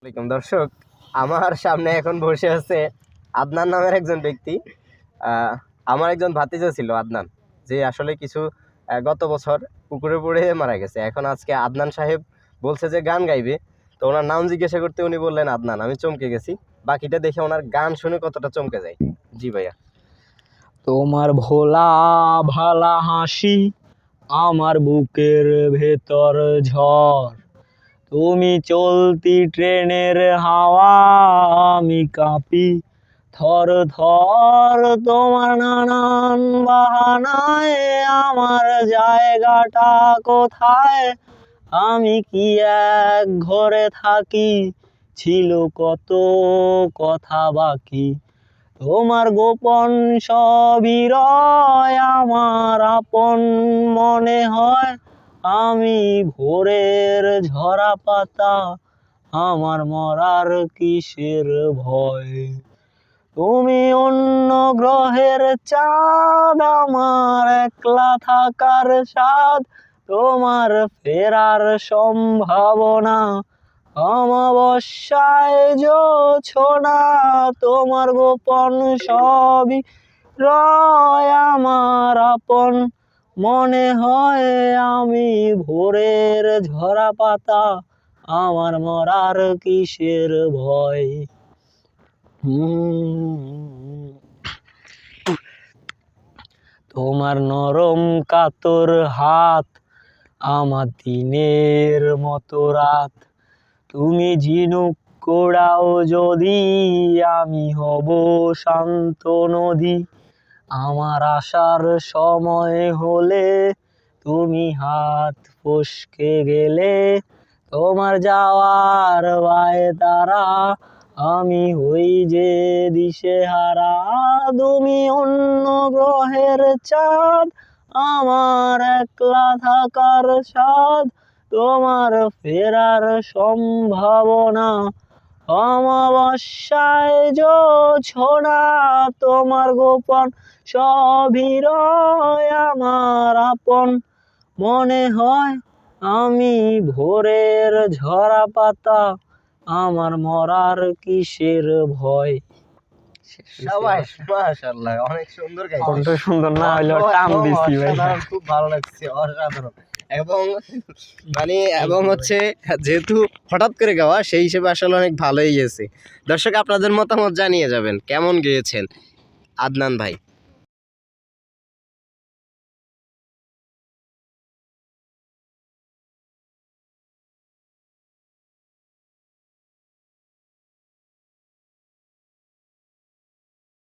আসসালামু আলাইকুম দর্শক, আমার সামনে এখন বসে আছে আদনান নামের একজন ব্যক্তি। আমার একজন ভাতিজা ছিল আদনান, যে আসলে কিছু গত বছর পুকুরে পড়ে মারা গেছে। এখন আজকে আদনান সাহেব বলছে যে গান গাইবে, তো ওনার নাম জিজ্ঞাসা করতে উনি বললেন আদনান। আমি চমকে গেছি, বাকিটা দেখে ওনার গান শুনে কতটা চমকে যায়। জি ভাইয়া। তোমার ভোলা ভালা হাসি আমার বুকের ভেতর ঝড়, তুমি চলতি ট্রেনের হাওয়া, আমি কাঁপি থর থর। তোমার নানান বাহানায় আমার জায়গাটা কোথায়, আমি কি এক ঘরে থাকি, ছিল কত কথা বাকি। তোমার গোপন সবই রয় আমার আপন মনে হয়, আমি ভোরের ঝরা পাতা, আমার মরার কিসের ভয়। তুমি অন্য গ্রহের চাঁদ, আমার একলা থাকার স্বাদ, তোমার ফেরার সম্ভাবনা অমাবস্যায় জোছনা। তোমার গোপন সবই রয় আমার আপন মনে হয়, আমি ভোরের ঝরা পাতা, আমার মরার কিসের ভয়। তোমার নরম কাতর হাত আমার দিনের মতো রাত, তুমি ঝিনুক কোড়াও যদি, আমি হব শান্ত নদী। আমার আসার সময় হলে তুমি হাত ফসকে গেলে, তোমার যাওয়ার বায়তারা আমি হই যে দিশেহারা। তুমি অন্য গ্রহের চাঁদ, আমার একলা থাকার স্বাদ, তোমার ফেরার সম্ভাবনা অমাবস্যায় জোছনা। তোমার গোপন সবই রয় আমার আপন মনে হয়, আমি ভোরের ঝরা পাতা, আমার মরার কিসের ভয়। শাবাশ, মাশাআল্লাহ, অনেক সুন্দর গাইছেন। কণ্ঠ সুন্দর না হইলে টান দিছি ভাই, খুব ভালো লাগছে, অসাধারণ। এবং হচ্ছে যেহেতু হঠাৎ করে গাওয়া, সেই হিসেবে আসলে অনেক ভালোই গেছে। দর্শক, আপনাদের মতামত জানিয়ে যাবেন কেমন গেয়েছেন আদনান ভাই।